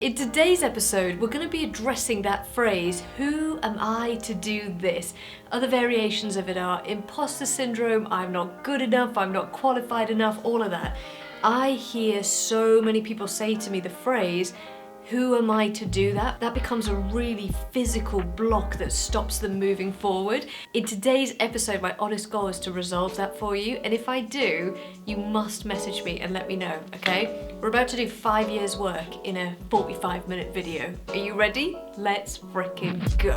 In today's episode, we're going to be addressing that phrase, who am I to do this? Other variations of it are imposter syndrome, I'm not good enough, I'm not qualified enough, all of that. I hear so many people say to me the phrase, who am I to do that? That becomes a really physical block that stops them moving forward. In today's episode, my honest goal is to resolve that for you. And if I do, you must message me and let me know, okay? We're about to do 5 years work in a 45-minute video. Are you ready? Let's frickin' go.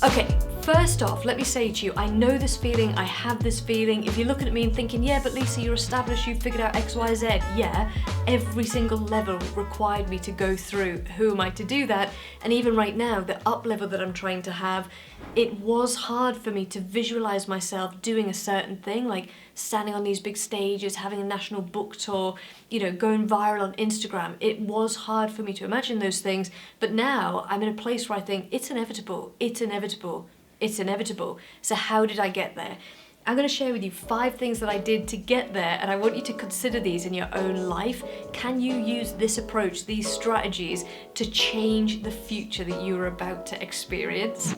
Okay. First off, let me say to you, I know this feeling, I have this feeling. If you're looking at me and thinking, yeah, but Lisa, you're established, you've figured out X, Y, Z. Yeah, every single level required me to go through. Who am I to do that? And even right now, the up level that I'm trying to have, it was hard for me to visualize myself doing a certain thing, like standing on these big stages, having a national book tour, going viral on Instagram. It was hard for me to imagine those things, but now I'm in a place where I think it's inevitable, it's inevitable. It's inevitable. So how did I get there? I'm going to share with you 5 things that I did to get there, and I want you to consider these in your own life. Can you use this approach, these strategies, to change the future that you are about to experience?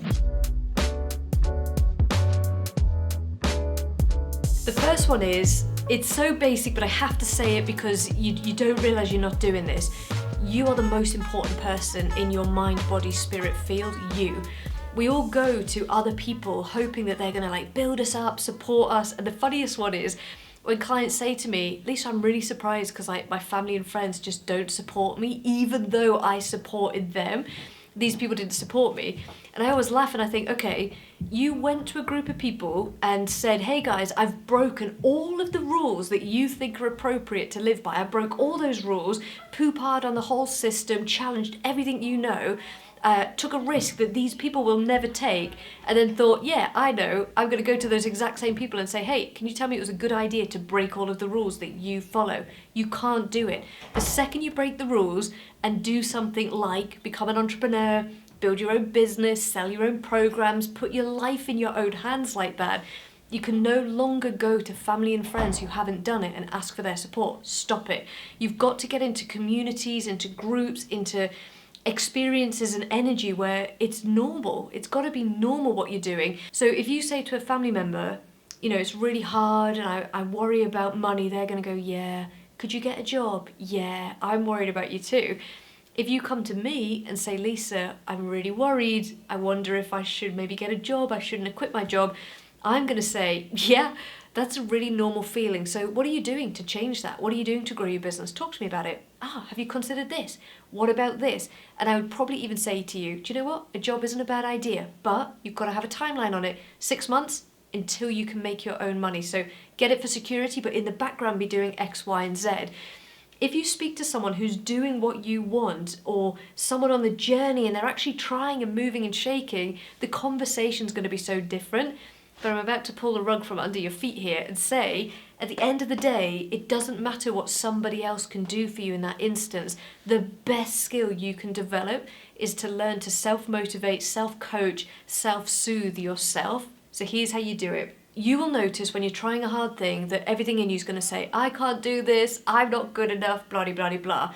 The first one is, it's so basic, but I have to say it because you don't realize you're not doing this. You are the most important person in your mind, body, spirit field, you. We all go to other people hoping that they're gonna build us up, support us. And the funniest one is when clients say to me, Lisa, I'm really surprised because my family and friends just don't support me, even though I supported them. These people didn't support me. And I always laugh and I think, okay, you went to a group of people and said, hey guys, I've broken all of the rules that you think are appropriate to live by. I broke all those rules, poo-pah'd on the whole system, challenged everything you know, took a risk that these people will never take, and then thought, yeah, I know, I'm going to go to those exact same people and say, hey, can you tell me it was a good idea to break all of the rules that you follow? You can't do it. The second you break the rules and do something like become an entrepreneur, build your own business, sell your own programs, put your life in your own hands like that, you can no longer go to family and friends who haven't done it and ask for their support. Stop it. You've got to get into communities, into groups, into experiences and energy where it's normal. It's got to be normal what you're doing. So if you say to a family member, it's really hard and I worry about money, they're going to go, yeah. Could you get a job? Yeah, I'm worried about you too. If you come to me and say, Lisa, I'm really worried, I wonder if I should maybe get a job, I shouldn't have quit my job, I'm going to say, yeah, that's a really normal feeling. So what are you doing to change that? What are you doing to grow your business? Talk to me about it. Have you considered this? What about this? And I would probably even say to you, do you know what? A job isn't a bad idea, but you've got to have a timeline on it. 6 months until you can make your own money. So get it for security, but in the background be doing X, Y, and Z. If you speak to someone who's doing what you want, or someone on the journey and they're actually trying and moving and shaking, the conversation's going to be so different. But I'm about to pull the rug from under your feet here and say, at the end of the day, it doesn't matter what somebody else can do for you in that instance. The best skill you can develop is to learn to self-motivate, self-coach, self-soothe yourself. So here's how you do it. You will notice when you're trying a hard thing that everything in you is going to say, I can't do this, I'm not good enough, blah, blah, blah, blah.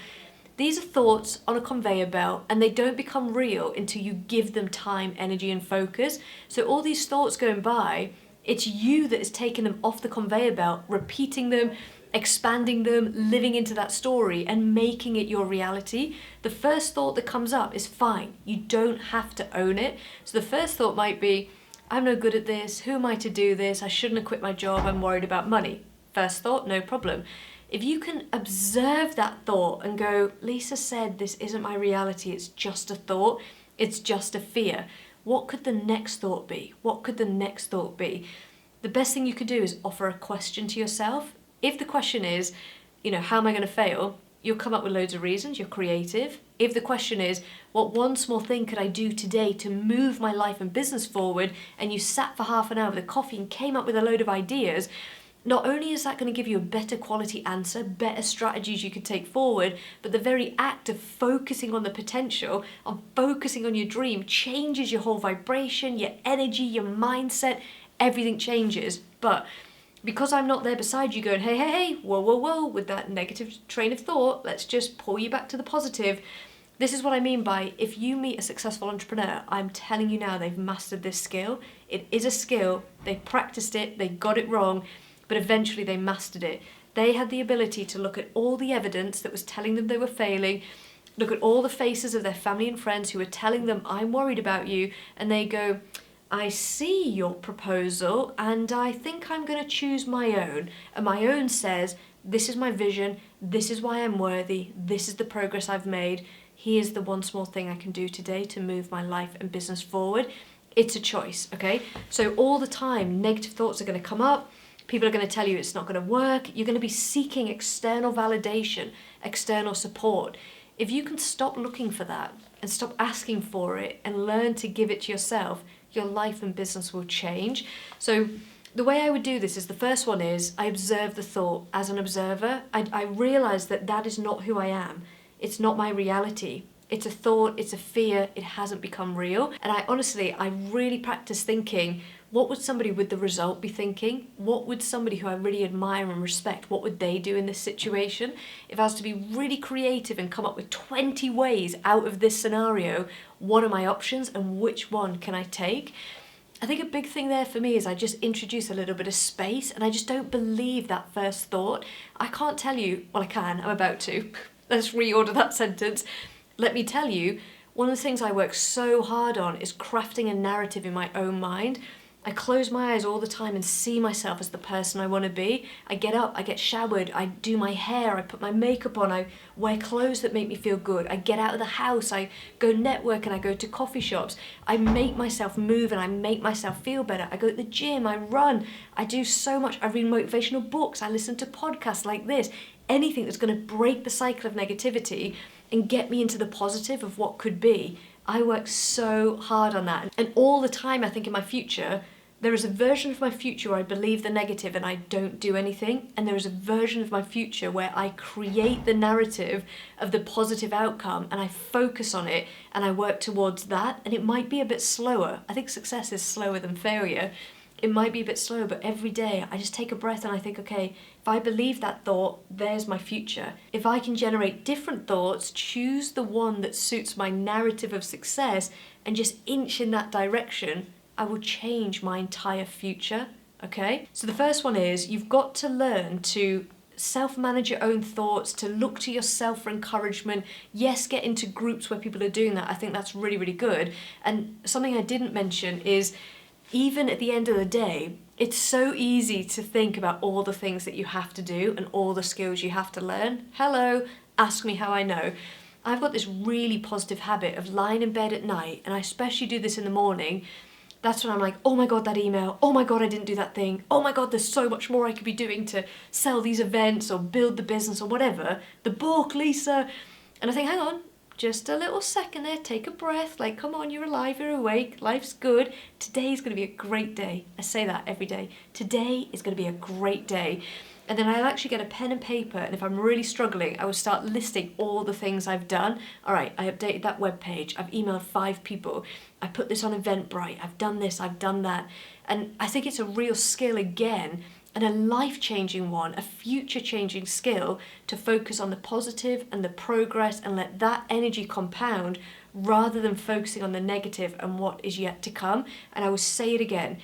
These are thoughts on a conveyor belt, and they don't become real until you give them time, energy, and focus. So all these thoughts going by, it's you that is taking them off the conveyor belt, repeating them, expanding them, living into that story, and making it your reality. The first thought that comes up is fine. You don't have to own it. So the first thought might be, I'm no good at this. Who am I to do this? I shouldn't have quit my job. I'm worried about money. First thought, no problem. If you can observe that thought and go, Lisa said this isn't my reality, it's just a thought, it's just a fear. What could the next thought be? What could the next thought be? The best thing you could do is offer a question to yourself. If the question is, how am I going to fail? You'll come up with loads of reasons, you're creative. If the question is, what one small thing could I do today to move my life and business forward? And you sat for half an hour with a coffee and came up with a load of ideas, not only is that going to give you a better quality answer, better strategies you could take forward, but the very act of focusing on the potential, on focusing on your dream, changes your whole vibration, your energy, your mindset, everything changes. But Because I'm not there beside you going, hey, whoa, whoa, whoa, with that negative train of thought, let's just pull you back to the positive. This is what I mean by, if you meet a successful entrepreneur, I'm telling you now, they've mastered this skill. It is a skill. They practiced it, they got it wrong, but eventually they mastered it. They had the ability to look at all the evidence that was telling them they were failing, look at all the faces of their family and friends who were telling them, I'm worried about you, and they go, I see your proposal and I think I'm going to choose my own. And my own says, this is my vision, this is why I'm worthy, this is the progress I've made, here's the one small thing I can do today to move my life and business forward. It's a choice, okay? So all the time, negative thoughts are going to come up, people are going to tell you it's not going to work, you're going to be seeking external validation, external support. If you can stop looking for that and stop asking for it and learn to give it to yourself, your life and business will change. So the way I would do this is, the first one is I observe the thought as an observer. I realize that that is not who I am. It's not my reality. It's a thought, it's a fear, it hasn't become real. And I really practice thinking, what would somebody with the result be thinking? What would somebody who I really admire and respect, what would they do in this situation? If I was to be really creative and come up with 20 ways out of this scenario, what are my options and which one can I take? I think a big thing there for me is I just introduce a little bit of space, and I just don't believe that first thought. I can't tell you, well I can, I'm about to. Let's reorder that sentence. Let me tell you, one of the things I work so hard on is crafting a narrative in my own mind. I close my eyes all the time and see myself as the person I want to be. I get up, I get showered, I do my hair, I put my makeup on, I wear clothes that make me feel good, I get out of the house, I go network and I go to coffee shops. I make myself move and I make myself feel better. I go to the gym, I run, I do so much. I read motivational books, I listen to podcasts like this. Anything that's going to break the cycle of negativity and get me into the positive of what could be. I work so hard on that. And all the time I think in my future, there is a version of my future where I believe the negative and I don't do anything. And there is a version of my future where I create the narrative of the positive outcome and I focus on it and I work towards that. And it might be a bit slower. I think success is slower than failure. It might be a bit slow, but every day I just take a breath and I think, okay, if I believe that thought, there's my future. If I can generate different thoughts, choose the one that suits my narrative of success and just inch in that direction, I will change my entire future, okay? So the first one is, you've got to learn to self-manage your own thoughts, to look to yourself for encouragement. Yes, get into groups where people are doing that. I think that's really, really good. And something I didn't mention is, even at the end of the day, it's so easy to think about all the things that you have to do and all the skills you have to learn. Hello, ask me how I know. I've got this really positive habit of lying in bed at night, and I especially do this in the morning. That's when I'm like, oh my God, that email. Oh my God, I didn't do that thing. Oh my God, there's so much more I could be doing to sell these events or build the business or whatever. The book, Lisa. And I think, hang on. Just a little second there, take a breath, like, come on, you're alive, you're awake, life's good. Today's going to be a great day. I say that every day. Today is going to be a great day. And then I'll actually get a pen and paper, and if I'm really struggling, I will start listing all the things I've done. All right, I updated that web page, I've emailed 5 people, I put this on Eventbrite, I've done this, I've done that. And I think it's a real skill again, and a life-changing one, a future-changing skill, to focus on the positive and the progress and let that energy compound rather than focusing on the negative and what is yet to come. And I will say it again,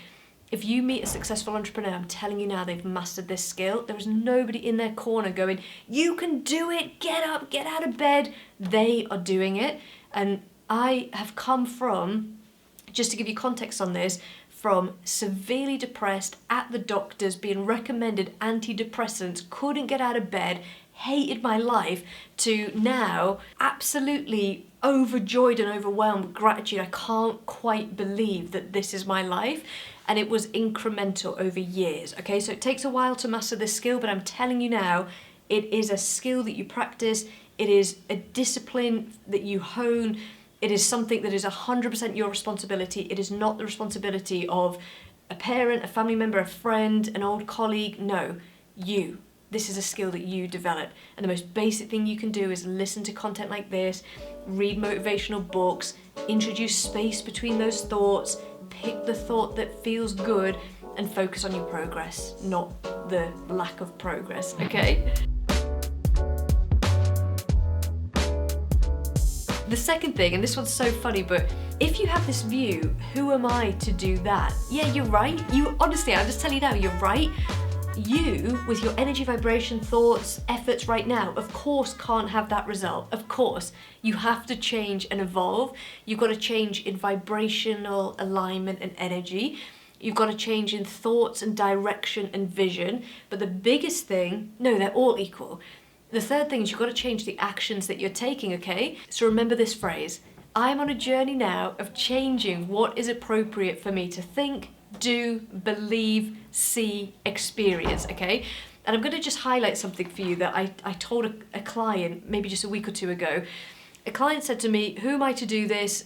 if you meet a successful entrepreneur, I'm telling you now, they've mastered this skill. There is nobody in their corner going, you can do it, get up, get out of bed. They are doing it. And I have come from, just to give you context on this, from severely depressed, at the doctors, being recommended antidepressants, couldn't get out of bed, hated my life, to now absolutely overjoyed and overwhelmed with gratitude. I can't quite believe that this is my life. And it was incremental over years, okay? So it takes a while to master this skill, but I'm telling you now, it is a skill that you practice, it is a discipline that you hone, it is something that is 100% your responsibility. It is not the responsibility of a parent, a family member, a friend, an old colleague. No, you. This is a skill that you develop. And the most basic thing you can do is listen to content like this, read motivational books, introduce space between those thoughts, pick the thought that feels good, and focus on your progress, not the lack of progress, okay? The second thing, and this one's so funny, but if you have this view, who am I to do that? Yeah, you're right. Honestly, I'll just tell you now, you're right. You, with your energy, vibration, thoughts, efforts right now, of course can't have that result. Of course, you have to change and evolve. You've got to change in vibrational alignment and energy. You've got to change in thoughts and direction and vision. But the biggest thing, no, they're all equal. The third thing is you've got to change the actions that you're taking, okay? So remember this phrase. I'm on a journey now of changing what is appropriate for me to think, do, believe, see, experience, okay? And I'm going to just highlight something for you that I told a client maybe just a week or two ago. A client said to me, who am I to do this?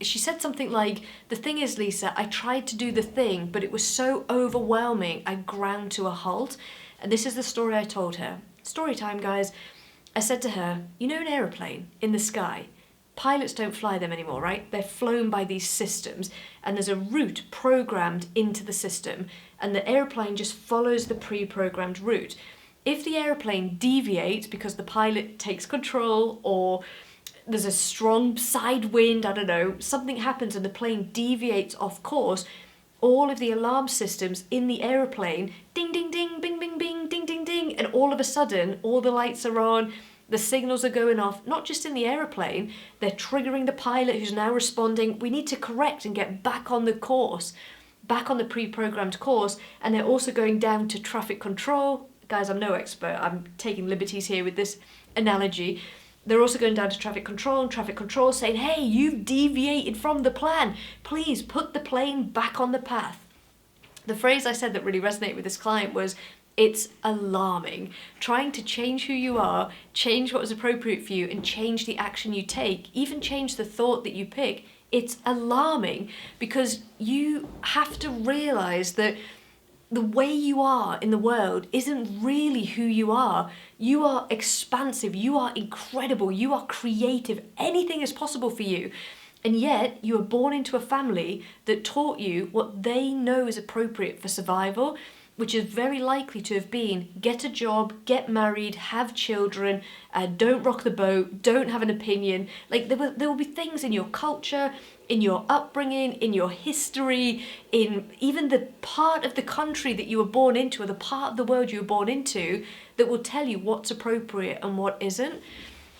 She said something like, the thing is, Lisa, I tried to do the thing, but it was so overwhelming, I ground to a halt. And this is the story I told her. Story time, guys. I said to her, you know an aeroplane in the sky? Pilots don't fly them anymore, right? They're flown by these systems, and there's a route programmed into the system, and the aeroplane just follows the pre-programmed route. If the aeroplane deviates because the pilot takes control, or there's a strong side wind, I don't know, something happens and the plane deviates off course, all of the alarm systems in the aeroplane, ding, ding, ding, bing, bing, bing, ding, ding, ding, and all of a sudden, all the lights are on, the signals are going off, not just in the aeroplane, they're triggering the pilot who's now responding. We need to correct and get back on the course, back on the pre-programmed course, and they're also going down to traffic control. Guys, I'm no expert, I'm taking liberties here with this analogy. They're also going down to traffic control saying, hey, you've deviated from the plan. Please put the plane back on the path. The phrase I said that really resonated with this client was, it's alarming. Trying to change who you are, change what is appropriate for you, and change the action you take, even change the thought that you pick. It's alarming because you have to realize that the way you are in the world isn't really who you are. You are expansive, you are incredible, you are creative, anything is possible for you. And yet you were born into a family that taught you what they know is appropriate for survival, which is very likely to have been get a job, get married, have children, don't rock the boat, don't have an opinion. Like there will be things in your culture, in your upbringing, in your history, in even the part of the country that you were born into or the part of the world you were born into that will tell you what's appropriate and what isn't.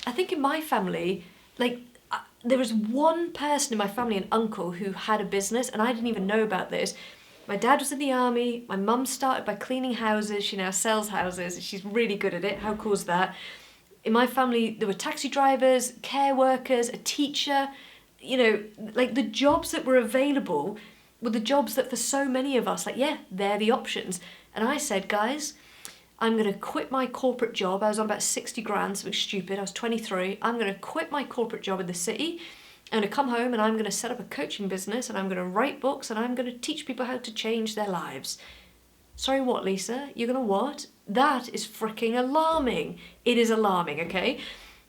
I think in my family, there was one person in my family, an uncle, who had a business, and I didn't even know about this. My dad was in the army, my mum started by cleaning houses, she now sells houses, she's really good at it, how cool is that? In my family, there were taxi drivers, care workers, a teacher, the jobs that were available were the jobs that for so many of us, they're the options. And I said, guys, I'm going to quit my corporate job. I was on about 60 grand, something stupid. I was 23. I'm going to quit my corporate job in the city. I'm going to come home and I'm going to set up a coaching business and I'm going to write books and I'm going to teach people how to change their lives. Sorry, what, Lisa? You're going to what? That is freaking alarming. It is alarming, okay?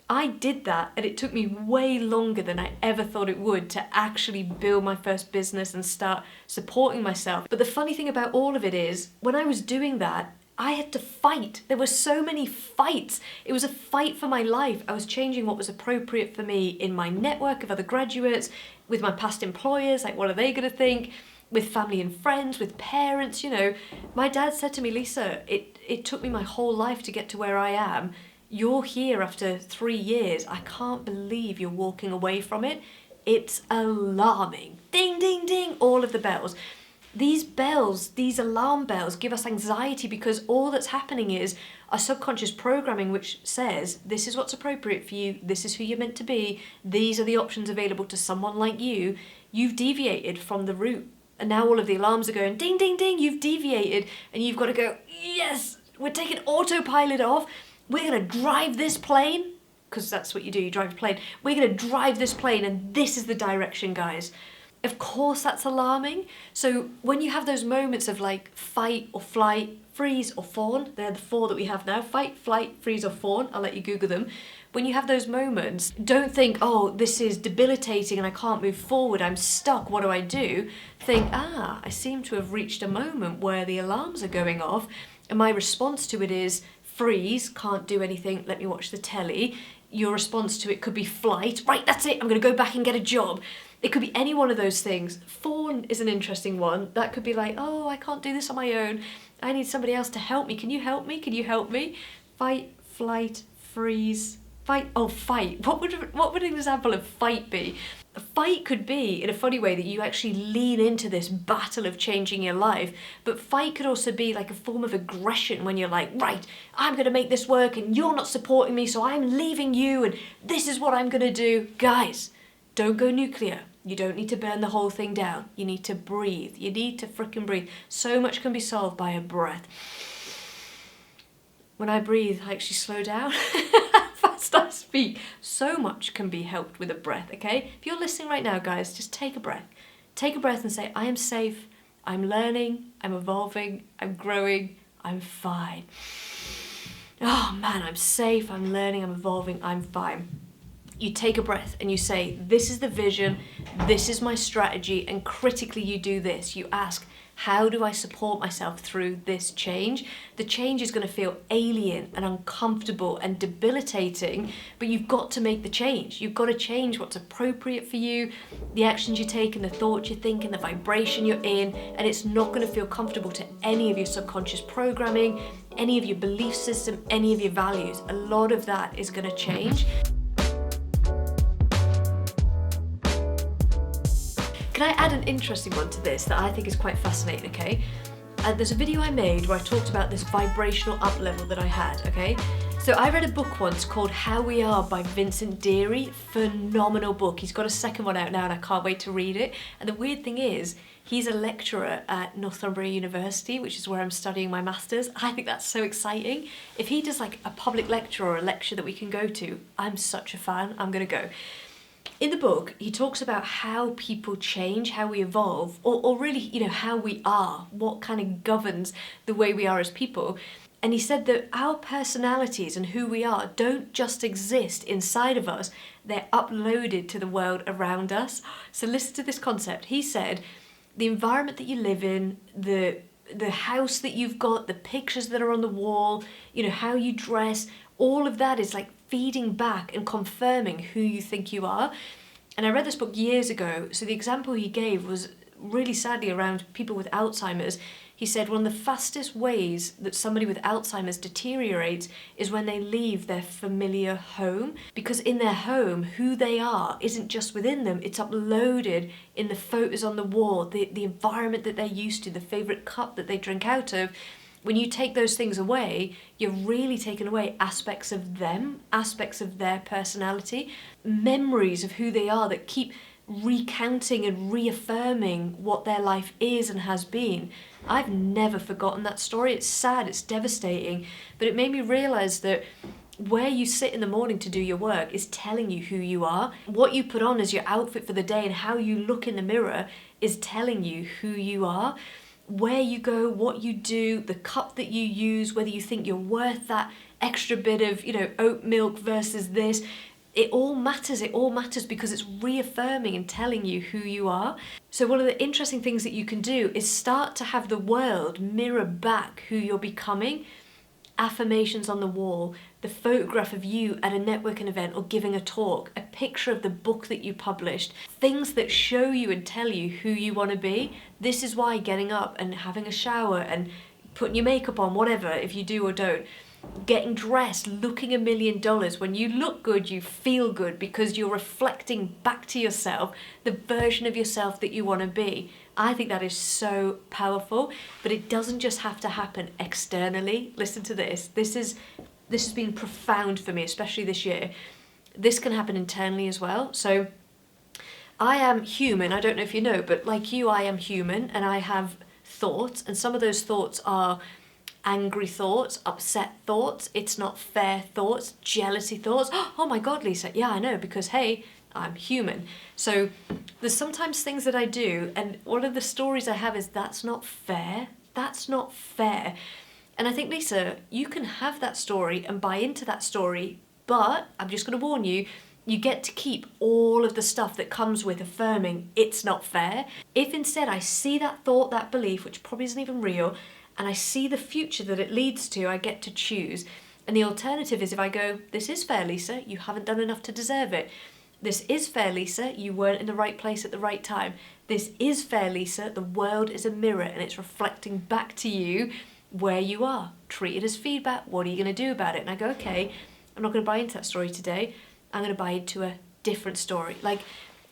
I did that and it took me way longer than I ever thought it would to actually build my first business and start supporting myself. But the funny thing about all of it is, when I was doing that, I had to fight. There were so many fights. It was a fight for my life. I was changing what was appropriate for me in my network of other graduates, with my past employers, what are they going to think, with family and friends, with parents, My dad said to me, Lisa, it took me my whole life to get to where I am. You're here after 3 years. I can't believe you're walking away from it. It's alarming. Ding, ding, ding, all of the bells. These bells, these alarm bells, give us anxiety because all that's happening is our subconscious programming which says, this is what's appropriate for you, this is who you're meant to be, these are the options available to someone like you. You've deviated from the route. And now all of the alarms are going, ding, ding, ding, you've deviated. And you've got to go, yes, we're taking autopilot off. We're going to drive this plane, because that's what you do, you drive a plane. We're going to drive this plane and this is the direction, guys. Of course that's alarming. So when you have those moments of like fight or flight, freeze or fawn, they're the four that we have now: fight, flight, freeze or fawn. I'll let you Google them. When you have those moments, don't think, oh, this is debilitating and I can't move forward, I'm stuck, what do I do? Think, I seem to have reached a moment where the alarms are going off, and my response to it is freeze, can't do anything, let me watch the telly. Your response to it could be flight, right, that's it, I'm going to go back and get a job. It could be any one of those things. Fawn is an interesting one. That could be like, oh, I can't do this on my own. I need somebody else to help me. Can you help me? Can you help me? Fight, flight, freeze, fight. Oh, fight. What would an example of fight be? A fight could be, in a funny way, that you actually lean into this battle of changing your life. But fight could also be like a form of aggression when you're like, right, I'm going to make this work and you're not supporting me, so I'm leaving you and this is what I'm going to do. Guys, don't go nuclear. You don't need to burn the whole thing down. You need to breathe. You need to frickin' breathe. So much can be solved by a breath. When I breathe, I actually slow down. Fast I speak. So much can be helped with a breath, okay? If you're listening right now, guys, just take a breath. Take a breath and say, I am safe, I'm learning, I'm evolving, I'm growing, I'm fine. Oh man, I'm safe, I'm learning, I'm evolving, I'm fine. You take a breath and you say, this is the vision, this is my strategy, and critically you do this. You ask, how do I support myself through this change? The change is going to feel alien and uncomfortable and debilitating, but you've got to make the change. You've got to change what's appropriate for you, the actions you take and the thoughts you think and the vibration you're in, and it's not going to feel comfortable to any of your subconscious programming, any of your belief system, any of your values. A lot of that is going to change. Can I add an interesting one to this that I think is quite fascinating, okay? There's a video I made where I talked about this vibrational up level that I had, okay? So I read a book once called How We Are by Vincent Deary. Phenomenal book. He's got a second one out now and I can't wait to read it. And the weird thing is, he's a lecturer at Northumbria University, which is where I'm studying my masters. I think that's so exciting. If he does like a public lecture or a lecture that we can go to, I'm such a fan, I'm gonna go. In the book, he talks about how people change, how we evolve, or really, you know, how we are, what kind of governs the way we are as people. And he said that our personalities and who we are don't just exist inside of us, they're uploaded to the world around us. So listen to this concept. He said, the environment that you live in, the house that you've got, the pictures that are on the wall, you know, how you dress, all of that is like feeding back and confirming who you think you are. And I read this book years ago, so the example he gave was really sadly around people with Alzheimer's. He said one of the fastest ways that somebody with Alzheimer's deteriorates is when they leave their familiar home, because in their home, who they are isn't just within them, it's uploaded in the photos on the wall, the environment that they're used to, the favourite cup that they drink out of. When you take those things away, you're really taking away aspects of them, aspects of their personality, memories of who they are that keep recounting and reaffirming what their life is and has been. I've never forgotten that story. It's sad, it's devastating, but it made me realise that where you sit in the morning to do your work is telling you who you are. What you put on as your outfit for the day and how you look in the mirror is telling you who you are. Where you go, what you do, the cup that you use, whether you think you're worth that extra bit of, you know, oat milk versus this, it all matters because it's reaffirming and telling you who you are. So one of the interesting things that you can do is start to have the world mirror back who you're becoming. Affirmations on the wall, the photograph of you at a networking event or giving a talk, a picture of the book that you published, things that show you and tell you who you want to be. This is why getting up and having a shower and putting your makeup on, whatever, if you do or don't, getting dressed, looking $1 million. When you look good, you feel good because you're reflecting back to yourself the version of yourself that you want to be. I think that is so powerful, but it doesn't just have to happen externally. Listen to this. This has been profound for me, especially this year. This can happen internally as well. So I am human. I don't know if you know, but like you, I am human and I have thoughts, and some of those thoughts are angry thoughts, upset thoughts, it's not fair thoughts, jealousy thoughts. Oh my God, Lisa, yeah, I know, because hey, I'm human. So There's sometimes things that I do, and one of the stories I have is that's not fair. That's not fair. And I think, Lisa, you can have that story and buy into that story, but I'm just going to warn you, you get to keep all of the stuff that comes with affirming it's not fair. If instead I see that thought, that belief, which probably isn't even real, and I see the future that it leads to, I get to choose. And the alternative is if I go, this is fair, Lisa, you haven't done enough to deserve it. This is fair, Lisa, you weren't in the right place at the right time. This is fair, Lisa, the world is a mirror and it's reflecting back to you where you are. Treat it as feedback, what are you going to do about it? And I go, okay, I'm not going to buy into that story today. I'm going to buy into a different story. Like,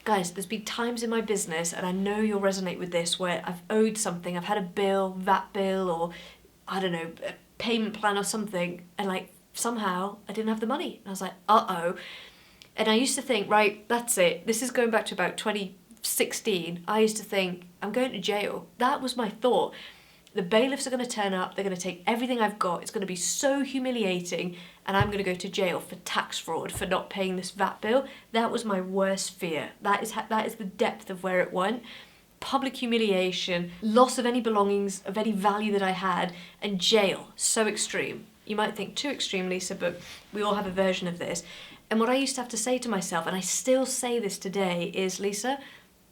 guys, there's been times in my business, and I know you'll resonate with this, where I've owed something, I've had a bill, VAT bill, or I don't know, a payment plan or something, and like somehow I didn't have the money. And I was like, uh-oh. And I used to think, right, that's it. This is going back to about 2016. I used to think, I'm going to jail. That was my thought. The bailiffs are going to turn up, they're going to take everything I've got, it's going to be so humiliating, and I'm going to go to jail for tax fraud, for not paying this VAT bill. That was my worst fear. That is the depth of where it went. Public humiliation, loss of any belongings, of any value that I had, and jail. So extreme. You might think too extreme, Lisa, but we all have a version of this. And what I used to have to say to myself, and I still say this today, is, Lisa,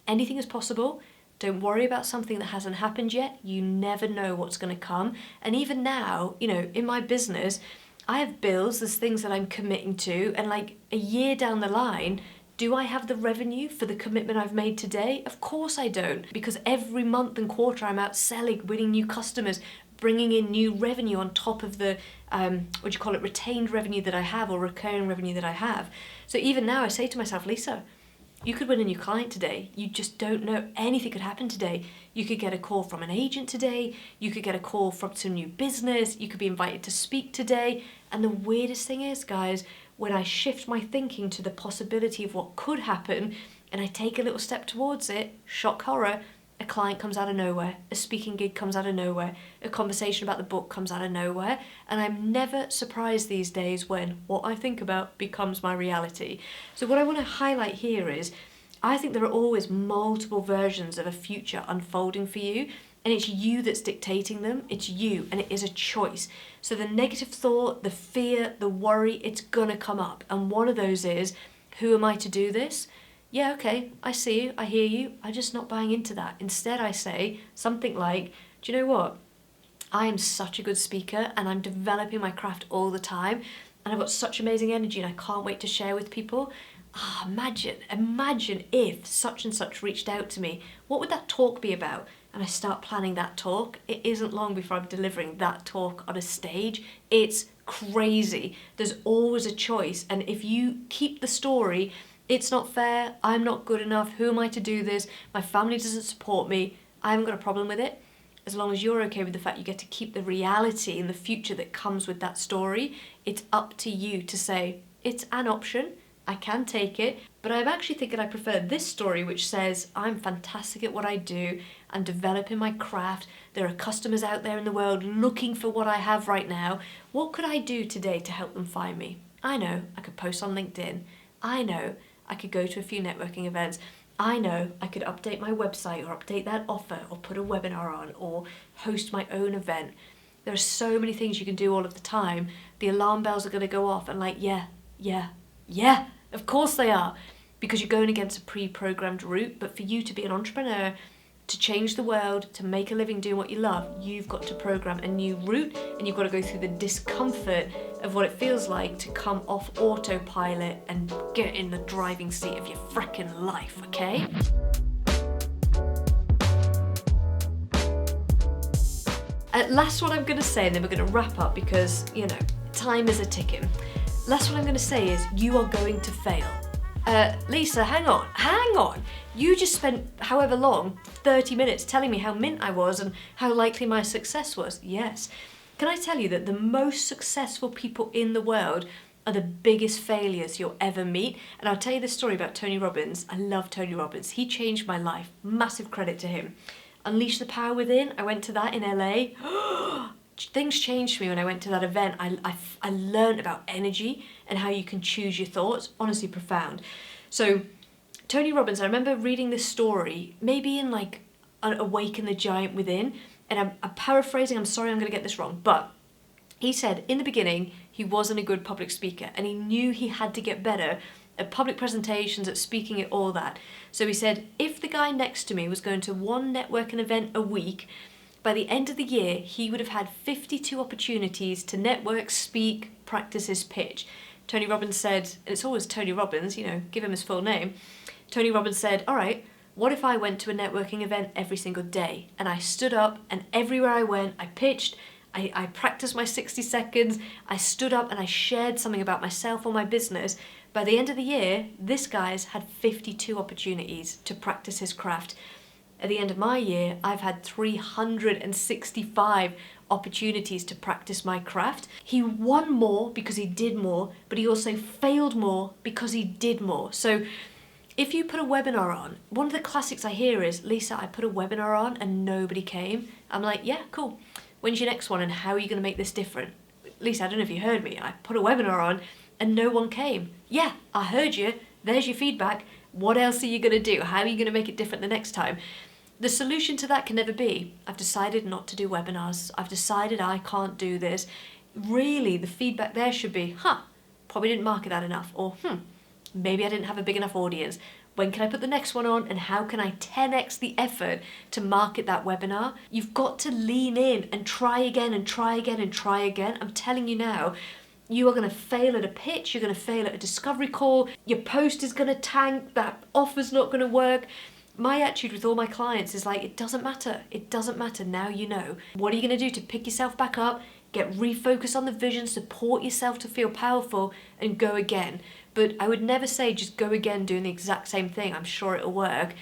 anything is possible. Don't worry about something that hasn't happened yet. You never know what's going to come. And even now, you know, in my business, I have bills, there's things that I'm committing to, and like a year down the line, do I have the revenue for the commitment I've made today? Of course I don't, because every month and quarter I'm out selling, winning new customers, bringing in new revenue on top of the, retained revenue that I have, or recurring revenue that I have. So even now I say to myself, Lisa, you could win a new client today. You just don't know. Anything could happen today. You could get a call from an agent today. You could get a call from some new business. You could be invited to speak today. And the weirdest thing is, guys, when I shift my thinking to the possibility of what could happen and I take a little step towards it, shock horror, a client comes out of nowhere, a speaking gig comes out of nowhere, a conversation about the book comes out of nowhere, and I'm never surprised these days when what I think about becomes my reality. So what I want to highlight here is, I think there are always multiple versions of a future unfolding for you, and it's you that's dictating them. It's you, and it is a choice. So the negative thought, the fear, the worry, it's gonna come up, and one of those is, who am I to do this? Yeah, okay, I see you, I hear you, I'm just not buying into that. Instead I say something like, do you know what? I am such a good speaker and I'm developing my craft all the time and I've got such amazing energy and I can't wait to share with people. Imagine if such and such reached out to me. What would that talk be about? And I start planning that talk. It isn't long before I'm delivering that talk on a stage. It's crazy. There's always a choice. And if you keep the story, it's not fair, I'm not good enough, who am I to do this, my family doesn't support me, I haven't got a problem with it. As long as you're okay with the fact you get to keep the reality and the future that comes with that story, it's up to you to say, it's an option, I can take it, but I'm actually thinking I prefer this story which says, I'm fantastic at what I do, I'm developing my craft, there are customers out there in the world looking for what I have right now, what could I do today to help them find me? I know, I could post on LinkedIn, I know, I could go to a few networking events. I know I could update my website or update that offer or put a webinar on or host my own event. There are so many things you can do all of the time. The alarm bells are going to go off and like, yeah, of course they are, because you're going against a pre-programmed route. But for you to be an entrepreneur, to change the world, to make a living doing what you love, you've got to program a new route and you've got to go through the discomfort of what it feels like to come off autopilot and get in the driving seat of your frickin' life, okay? Last one I'm going to say, and then we're going to wrap up because, you know, time is a ticking. Last one I'm going to say is, you are going to fail. Lisa, hang on. You just spent however long, 30 minutes, telling me how mint I was and how likely my success was. Yes. Can I tell you that the most successful people in the world are the biggest failures you'll ever meet? And I'll tell you this story about Tony Robbins. I love Tony Robbins. He changed my life. Massive credit to him. Unleash the Power Within. I went to that in LA. Things changed for me when I went to that event. I learned about energy and how you can choose your thoughts. Honestly profound. So Tony Robbins, I remember reading this story, maybe in like Awaken the Giant Within, and I'm paraphrasing, I'm sorry I'm going to get this wrong, but he said in the beginning he wasn't a good public speaker and he knew he had to get better at public presentations, at speaking, at all that. So he said if the guy next to me was going to one networking event a week, by the end of the year he would have had 52 opportunities to network, speak, practice his pitch. Tony Robbins said, and it's always Tony Robbins, you know, give him his full name. Tony Robbins said, all right, what if I went to a networking event every single day and I stood up and everywhere I went, I pitched, I practiced my 60 seconds, I stood up and I shared something about myself or my business. By the end of the year, this guy's had 52 opportunities to practice his craft. At the end of my year, I've had 365 opportunities to practice my craft. He won more because he did more, but he also failed more because he did more. So if you put a webinar on, one of the classics I hear is, Lisa, I put a webinar on and nobody came. I'm like, yeah, cool. When's your next one and how are you going to make this different? Lisa, I don't know if you heard me. I put a webinar on and no one came. Yeah, I heard you. There's your feedback. What else are you going to do? How are you going to make it different the next time? The solution to that can never be, I've decided not to do webinars. I've decided I can't do this. Really, the feedback there should be, probably didn't market that enough. Or, maybe I didn't have a big enough audience. When can I put the next one on and how can I 10x the effort to market that webinar? You've got to lean in and try again and try again and try again. I'm telling you now, you are going to fail at a pitch, you're going to fail at a discovery call, your post is going to tank, that offer's not going to work. My attitude with all my clients is like, it doesn't matter. It doesn't matter. Now you know. What are you going to do to pick yourself back up, get refocused on the vision, support yourself to feel powerful and go again? But I would never say just go again doing the exact same thing. I'm sure it'll work.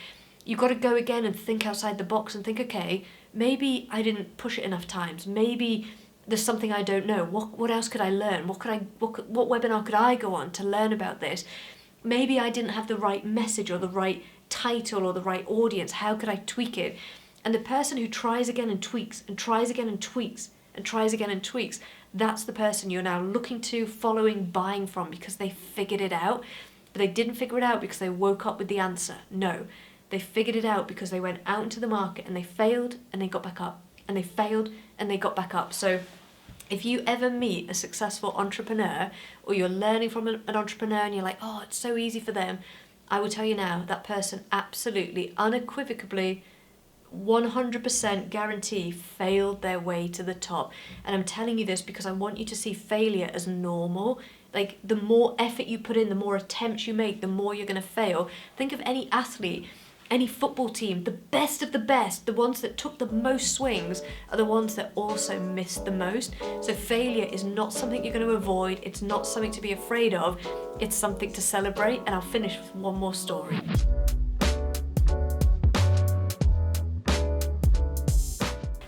You've got to go again and think outside the box and think, okay, maybe I didn't push it enough times. Maybe there's something I don't know. What else could I learn? What webinar could I go on to learn about this? Maybe I didn't have the right message or the right title or the right audience. How could I tweak it? And the person who tries again and tweaks and tries again and tweaks and tries again and tweaks, that's the person you're now looking to, following, buying from because they figured it out. But they didn't figure it out because they woke up with the answer. No, they figured it out because they went out into the market and they failed and they got back up and they failed and they got back up. So if you ever meet a successful entrepreneur or you're learning from an entrepreneur and you're like, oh, it's so easy for them, I will tell you now, that person absolutely, unequivocally, 100% guarantee failed their way to the top. And I'm telling you this because I want you to see failure as normal. Like, the more effort you put in, the more attempts you make, the more you're going to fail. Think of any athlete, any football team, the best of the best, the ones that took the most swings are the ones that also missed the most. So failure is not something you're going to avoid. It's not something to be afraid of. It's something to celebrate. And I'll finish with one more story.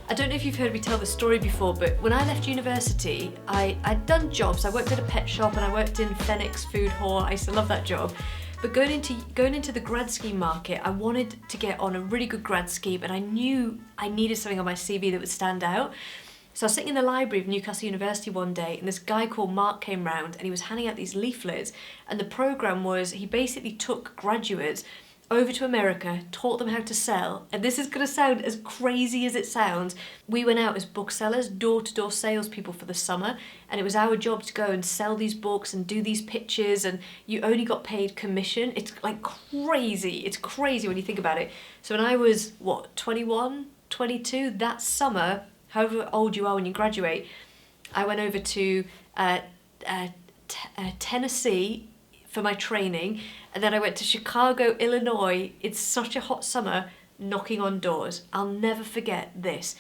I don't know if you've heard me tell this story before, but when I left university, I'd done jobs. I worked at a pet shop and I worked in Phoenix Food Hall. I used to love that job. But going into the grad scheme market, I wanted to get on a really good grad scheme and I knew I needed something on my CV that would stand out. So I was sitting in the library of Newcastle University one day and this guy called Mark came round and he was handing out these leaflets, and the programme was he basically took graduates over to America, taught them how to sell, and this is going to sound as crazy as it sounds. We went out as booksellers, door-to-door salespeople for the summer, and it was our job to go and sell these books and do these pitches, and you only got paid commission. It's like crazy. It's crazy when you think about it. So when I was, 21, 22, that summer, however old you are when you graduate, I went over to Tennessee for my training, and then I went to Chicago, Illinois. It's such a hot summer, knocking on doors. I'll never forget this.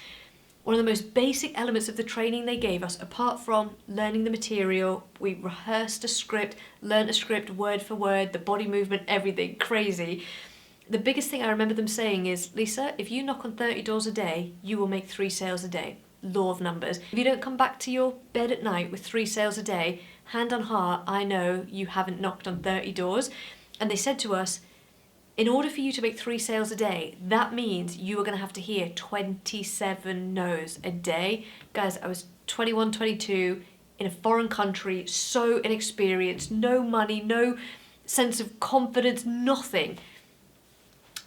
One of the most basic elements of the training they gave us, apart from learning the material, we rehearsed a script, learned a script word for word, the body movement, everything, crazy. The biggest thing I remember them saying is, Lisa, if you knock on 30 doors a day, you will make 3 sales a day. Law of numbers. If you don't come back to your bed at night with 3 sales a day, hand on heart, I know you haven't knocked on 30 doors. And they said to us, in order for you to make 3 sales a day, that means you are going to have to hear 27 no's a day. Guys, I was 21, 22, in a foreign country, so inexperienced, no money, no sense of confidence, nothing.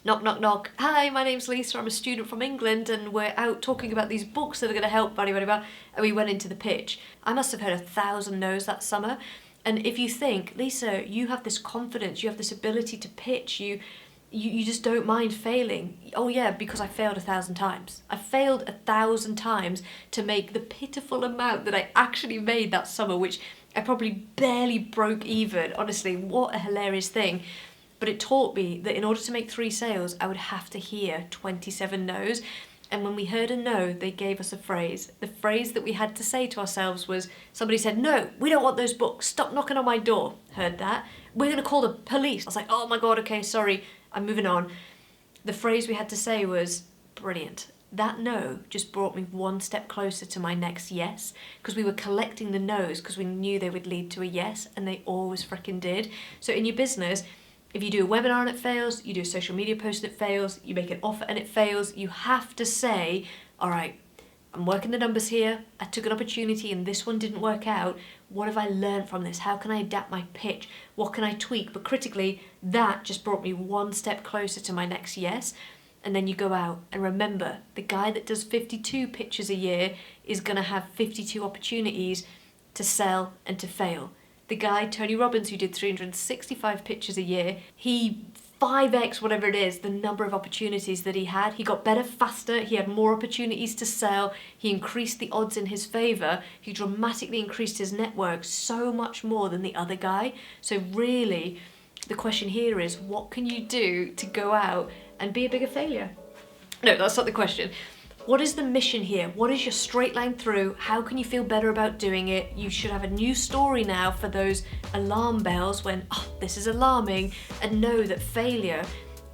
Knock, knock, knock. Hi, my name's Lisa. I'm a student from England and we're out talking about these books that are going to help, blah, blah, blah. And we went into the pitch. I must have heard 1,000 no's that summer. And if you think, Lisa, you have this confidence, you have this ability to pitch, you just don't mind failing. Oh yeah, because I failed 1,000 times. I failed 1,000 times to make the pitiful amount that I actually made that summer, which I probably barely broke even. Honestly, what a hilarious thing. But it taught me that in order to make 3 sales, I would have to hear 27 no's. And when we heard a no, they gave us a phrase. The phrase that we had to say to ourselves was, somebody said, no, we don't want those books. Stop knocking on my door. Heard that. We're going to call the police. I was like, oh my God, okay, sorry. I'm moving on. The phrase we had to say was, brilliant. That no just brought me one step closer to my next yes, because we were collecting the no's because we knew they would lead to a yes, and they always frickin' did. So in your business, if you do a webinar and it fails, you do a social media post and it fails, you make an offer and it fails, you have to say, all right, I'm working the numbers here, I took an opportunity and this one didn't work out. What have I learned from this? How can I adapt my pitch? What can I tweak? But critically, that just brought me one step closer to my next yes. And then you go out and remember, the guy that does 52 pitches a year is going to have 52 opportunities to sell and to fail. The guy, Tony Robbins, who did 365 pitches a year, he 5x whatever it is, the number of opportunities that he had. He got better faster, he had more opportunities to sell, he increased the odds in his favour, he dramatically increased his network so much more than the other guy. So really, the question here is, what can you do to go out and be a bigger failure? No, that's not the question. What is the mission here? What is your straight line through? How can you feel better about doing it? You should have a new story now for those alarm bells when, oh, this is alarming, and know that failure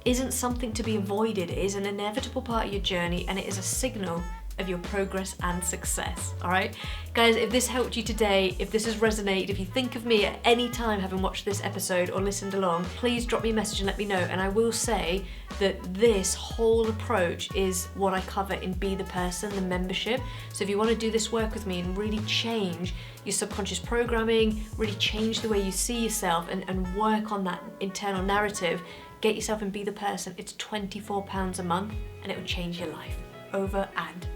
isn't something to be avoided. It is an inevitable part of your journey, and it is a signal of your progress and success. All right, guys, if this helped you today, if this has resonated, if you think of me at any time having watched this episode or listened along, please drop me a message and let me know. And I will say that this whole approach is what I cover in Be the Person, the membership. So if you want to do this work with me and really change your subconscious programming, really change the way you see yourself and work on that internal narrative, get yourself in Be the Person. It's £24 a month and it will change your life. Over and